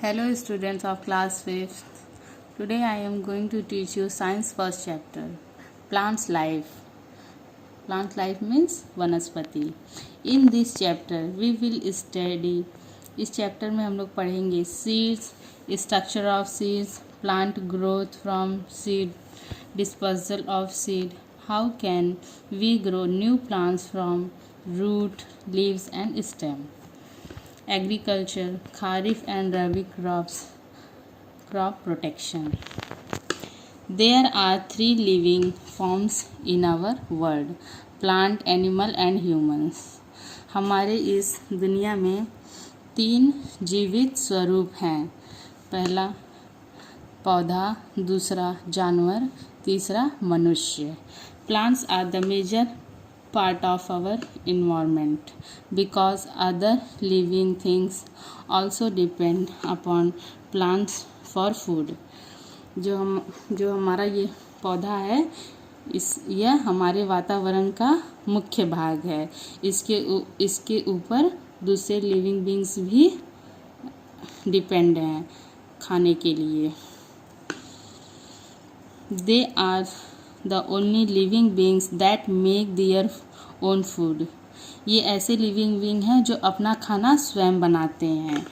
Hello students of class 5th. Today I am going to teach you science first chapter. Plants life. Plant life means वनस्पति. In this chapter we will study. इस chapter में हम लोग पढ़ेंगे seeds, structure of seeds, plant growth from seed, dispersal of seed, how can we grow new plants from root, leaves and stem. Agriculture, Kharif and Rabi crops, crop protection. There are three living forms in our world: plant, animal and humans. हमारे इस दुनिया में तीन जीवित स्वरूप हैं. पहला पौधा, दूसरा जानवर, तीसरा मनुष्य. Plants are the major part of our environment because other living things also depend upon plants for food. जो हमारा ये पौधा है यह हमारे वातावरण का मुख्य भाग है. इसके ऊपर दूसरे लिविंग बींग्स भी डिपेंड हैं खाने के लिए. They are the only living beings that make their own food. ये ऐसे लिविंग बींग हैं जो अपना खाना स्वयं बनाते हैं.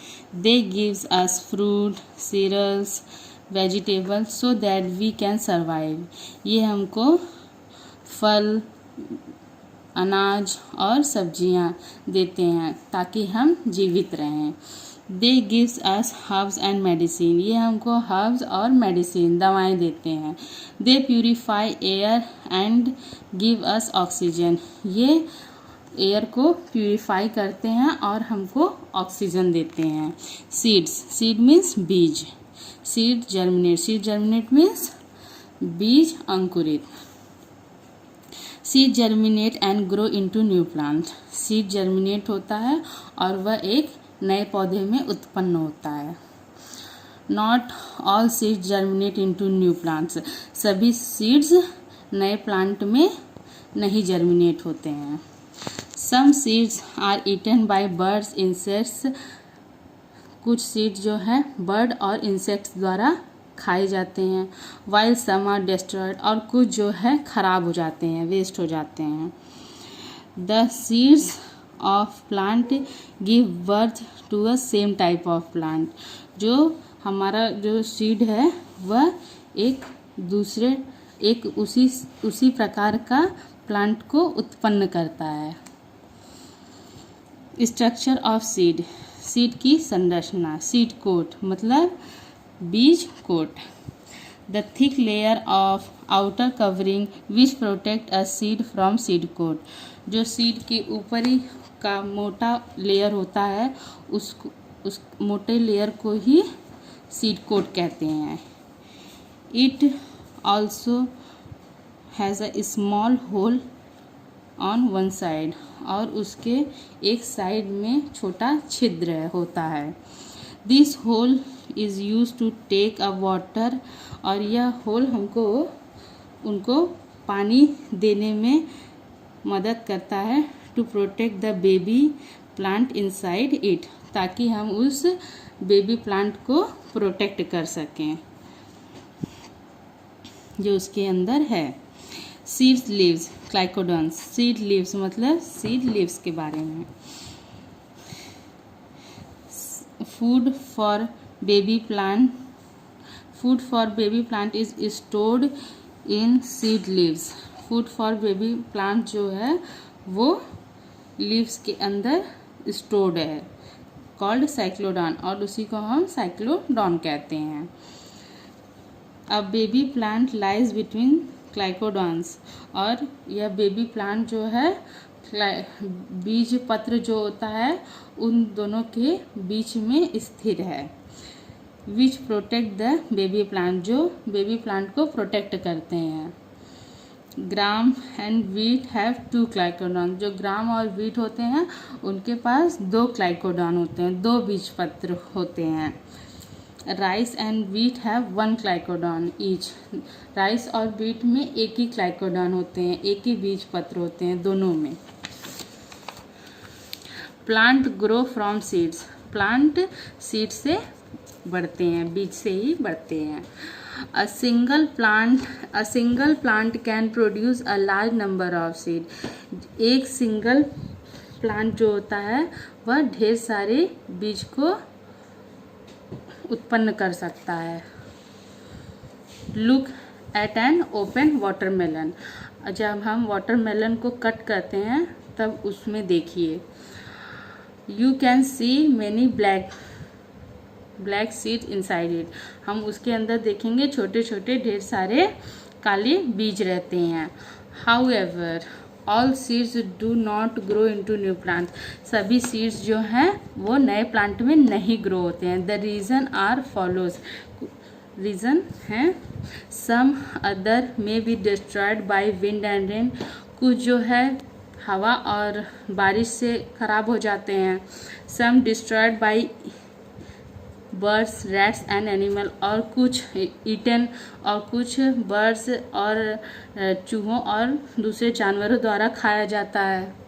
They gives us fruit, cereals, vegetables so that we can survive. ये हमको फल, अनाज और सब्जियां देते हैं ताकि हम जीवित रहें. They gives us herbs and medicine. ये हमको herbs और medicine दवाएं देते हैं. They purify air and give us oxygen. ये एयर को प्यूरिफाई करते हैं और हमको ऑक्सीजन देते हैं. Seeds. Seed means बीज. Seed germinate. Seed germinate means बीज अंकुरित. Seed germinate and grow into new plant. Seed germinate होता है और वह एक नए पौधे में उत्पन्न होता है. Not all seeds germinate into new plants. सभी सीड्स नए प्लांट में नहीं जर्मिनेट होते हैं. Some seeds are eaten by birds, insects. कुछ सीड जो है बर्ड और इंसेक्ट्स द्वारा खाए जाते हैं. While some are destroyed. और कुछ जो है खराब हो जाते हैं, वेस्ट हो जाते हैं. The seeds of plant give birth to a same type of plant. जो हमारा जो सीड है वह उसी प्रकार का प्लांट को उत्पन्न करता है. Structure of seed. सीड की संरचना. सीड कोट मतलब बीज coat. The thick layer of outer covering which protect a seed from seed coat. जो सीड के ऊपरी का मोटा लेयर होता है उस मोटे लेयर को ही सीड कोट कहते हैं. It also has a small hole on one side. और उसके एक साइड में छोटा छिद्र होता है. This hole is use to take a water. और यह होल उनको पानी देने में मदद करता है. To protect the baby plant inside it. ताकि हम उस बेबी प्लांट को प्रोटेक्ट कर सकें जो उसके अंदर है. Seeds leaves cotyledons. Seed leaves मतलब सीड लीव्स के बारे में. Food for baby plant. Food for baby plant is stored in seed leaves. Food for baby plant जो है वो लीव्स के अंदर स्टोर्ड है, कॉल्ड साइक्लोडॉन. और उसी को हम साइक्लोडॉन कहते हैं. अब बेबी प्लांट लाइज बिटवीन क्लाइकोडॉन्स. और यह बेबी प्लांट जो है बीज पत्र जो होता है उन दोनों के बीच में स्थिर है. विच प्रोटेक्ट द बेबी प्लांट. जो बेबी प्लांट को प्रोटेक्ट करते हैं. Gram and wheat have 2 क्लाइकोडॉन. जो ग्राम और वीट होते हैं उनके पास 2 क्लाइकोडॉन होते हैं, 2 बीज पत्र होते हैं. Rice and wheat have 1 cotyledon each. Rice और वीट में एक ही क्लाइकोडॉन होते हैं, एक ही बीज पत्र होते हैं दोनों में. Plant grow from seeds. Plant seed से बढ़ते हैं, बीज से ही बढ़ते हैं। A single plant can produce a large number of seed. एक सिंगल प्लांट जो होता है वह ढेर सारे बीज को उत्पन्न कर सकता है। Look at an open watermelon. जब हम वाटरमेलन को कट करते हैं तब उसमें देखिए, You can see many black seeds inside it. हम उसके अंदर देखेंगे छोटे छोटे ढेर सारे काले बीज रहते हैं। However, all seeds do not grow into new plants. सभी सीड्स जो हैं वो नए प्लांट में नहीं ग्रो होते हैं। The reason are follows. Reason है, सम अदर में be destroyed by wind and rain. कुछ जो है हवा और बारिश से ख़राब हो जाते हैं। Some destroyed by birds, rats and animal. और कुछ ईटन, और कुछ बर्ड्स और चूहों और दूसरे जानवरों द्वारा खाया जाता है।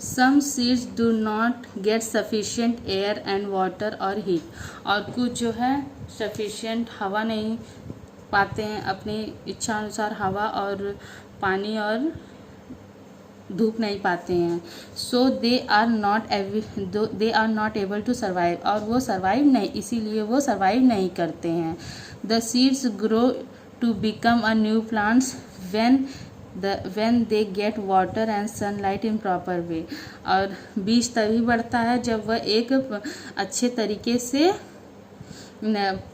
Some seeds do not get sufficient air and water or heat. और कुछ जो है sufficient हवा नहीं पाते हैं, अपनी इच्छा अनुसार हवा और पानी और धूप नहीं पाते हैं। So they are not able to survive. और वो survive नहीं, इसीलिए वो survive नहीं करते हैं। The seeds grow to become a new plants when they get water and sunlight in proper way. और बीज तभी बढ़ता है जब वह एक अच्छे तरीके से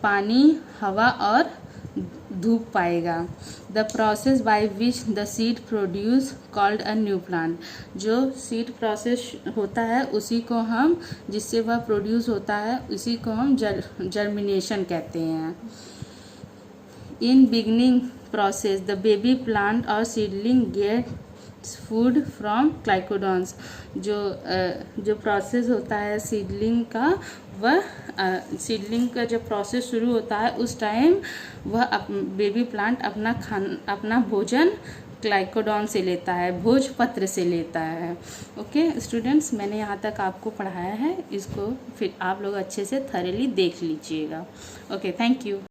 पानी, हवा और धूप पाएगा। The process by which the seed produce called a new plant. जो सीड प्रोसेस होता है उसी को हम, जिससे वह प्रोड्यूस होता है, उसी को हम जर्मिनेशन कहते हैं। In beginning process, the baby plant or seedling gets food from glycogens. जो प्रोसेस होता है सीडलिंग का, वह सीडलिंग का जब प्रोसेस शुरू होता है उस टाइम वह बेबी प्लांट अपना भोजन ग्लाइकोडॉन से लेता है, भोजपत्र से लेता है। ओके स्टूडेंट्स, मैंने यहाँ तक आपको पढ़ाया है, इसको फिर आप लोग अच्छे से थॉरली देख लीजिएगा। Okay, thank you.